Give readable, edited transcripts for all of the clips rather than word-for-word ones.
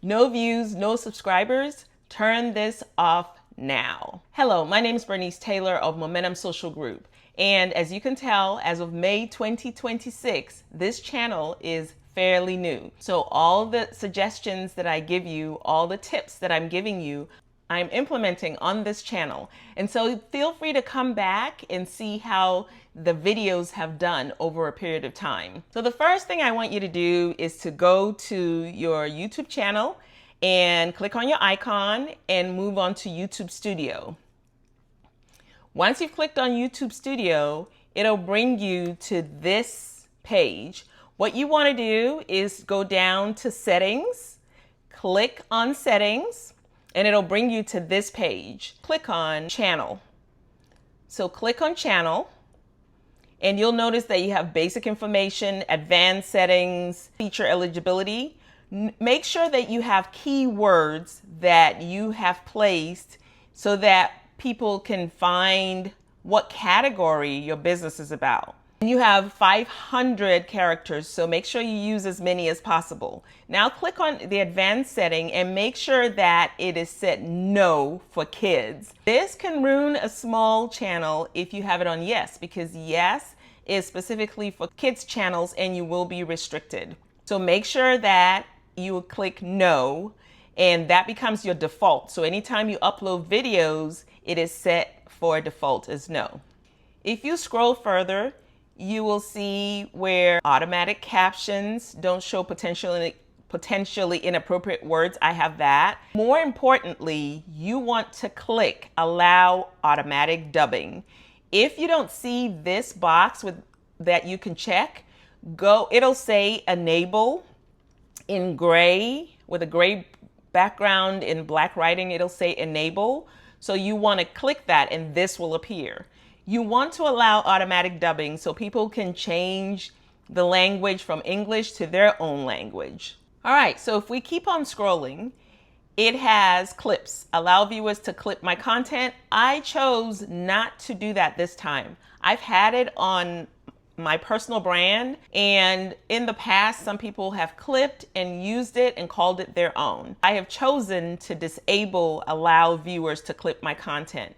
No views, no subscribers. Turn this off now. Hello, my name is Bernice Taylor of Momentum Social Group. And as you can tell, as of May 2026, this channel is fairly new. So all the suggestions that I give you, all the tips that I'm giving you, I'm implementing on this channel. And so feel free to come back and see how the videos have done over a period of time. So the first thing I want you to do is to go to your YouTube channel and click on your icon and move on to YouTube Studio. Once you've clicked on YouTube Studio, it'll bring you to this page. What you want to do is go down to Settings, click on Settings, and it'll bring you to this page. Click on Channel. So click on Channel, and you'll notice that you have basic information, advanced settings, feature eligibility. Make sure that you have keywords that you have placed so that people can find what category your business is about. You have 500 characters, so make sure you use as many as possible. Now click on the advanced setting and make sure that it is set no for kids. This can ruin a small channel if you have it on yes, because yes is specifically for kids channels and you will be restricted. So make sure that you click no, and that becomes your default. So anytime you upload videos, it is set for default as no. If you scroll further, you will see where automatic captions don't show potentially inappropriate words. I have that. More importantly, you want to click allow automatic dubbing. If you don't see this box that you can check, it'll say enable in gray with a gray background in black writing. It'll say enable. So you want to click that and this will appear. You want to allow automatic dubbing so people can change the language from English to their own language. All right, so if we keep on scrolling, it has clips. Allow viewers to clip my content. I chose not to do that this time. I've had it on my personal brand, and in the past, some people have clipped and used it and called it their own. I have chosen to disable allow viewers to clip my content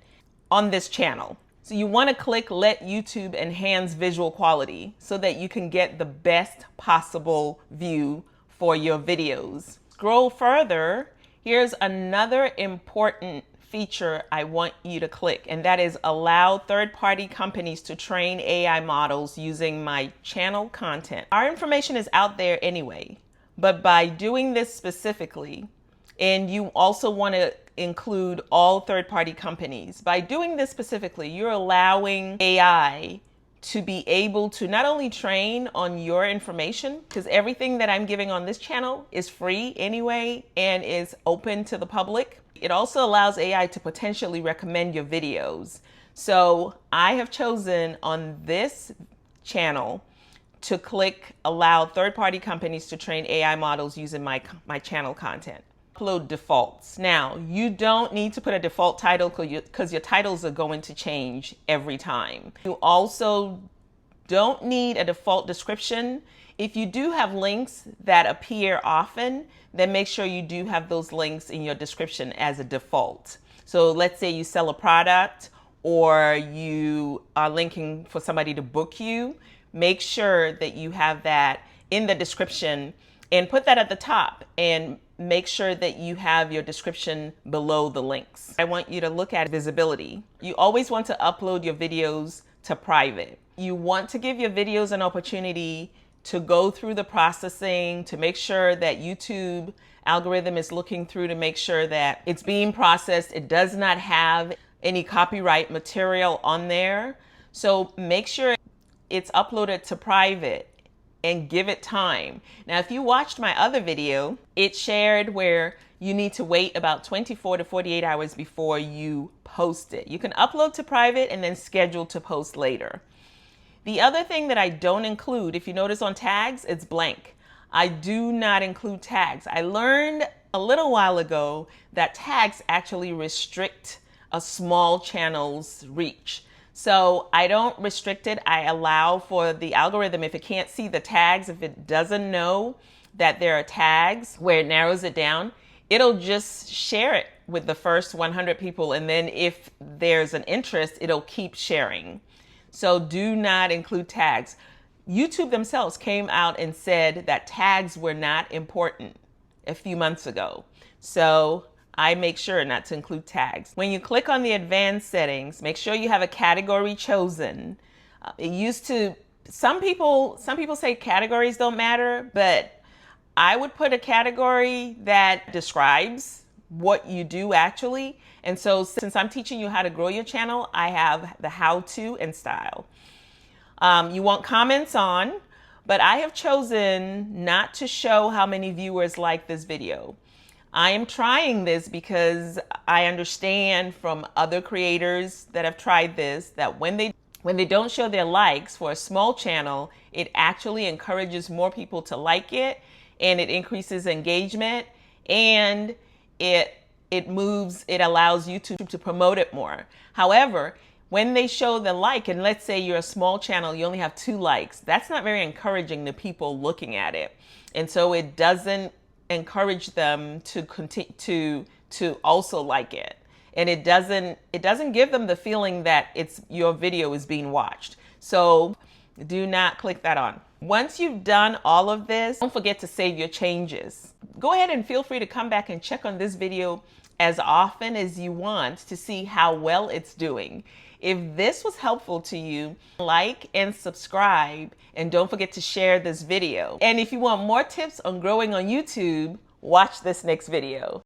on this channel. So you want to click let YouTube enhance visual quality so that you can get the best possible view for your videos. Scroll further, here's another important feature I want you to click, and that is allow third-party companies to train AI models using my channel content. Our information is out there anyway, but by doing this specifically, and you also want to include all third-party companies. By doing this specifically, you're allowing AI to be able to not only train on your information, because everything that I'm giving on this channel is free anyway and is open to the public. It also allows AI to potentially recommend your videos. So I have chosen on this channel to click allow third-party companies to train AI models using my channel content. Upload defaults. Now, you don't need to put a default title because your titles are going to change every time. You also don't need a default description. If you do have links that appear often, then make sure you do have those links in your description as a default. So let's say you sell a product or you are linking for somebody to book you, make sure that you have that in the description and put that at the top, and make sure that you have your description below the links. I want you to look at visibility. You always want to upload your videos to private. You want to give your videos an opportunity to go through the processing, to make sure that YouTube algorithm is looking through to make sure that it's being processed. It does not have any copyright material on there. So make sure it's uploaded to private and give it time. Now, if you watched my other video, it shared where you need to wait about 24 to 48 hours before you post it. You can upload to private and then schedule to post later. The other thing that I don't include, if you notice on tags, it's blank. I do not include tags. I learned a little while ago that tags actually restrict a small channel's reach. So I don't restrict it. I allow for the algorithm, if it can't see the tags, if it doesn't know that there are tags where it narrows it down, it'll just share it with the first 100 people. And then if there's an interest, it'll keep sharing. So do not include tags. YouTube themselves came out and said that tags were not important a few months ago. So I make sure not to include tags. When you click on the advanced settings, make sure you have a category chosen. It used to, some people say categories don't matter, but I would put a category that describes what you do actually. And so since I'm teaching you how to grow your channel, I have the how to and style. You want comments on, but I have chosen not to show how many viewers like this video. I am trying this because I understand from other creators that have tried this that when they don't show their likes for a small channel, it actually encourages more people to like it, and it increases engagement, and it allows YouTube to promote it more. However, when they show the like, and let's say you're a small channel, you only have 2 likes, that's not very encouraging to people looking at it. And so it doesn't encourage them to continue to also like it. And it doesn't give them the feeling that your video is being watched. So do not click that on. Once you've done all of this, don't forget to save your changes. Go ahead and feel free to come back and check on this video as often as you want to see how well it's doing. If this was helpful to you, like and subscribe, and don't forget to share this video. And if you want more tips on growing on YouTube, watch this next video.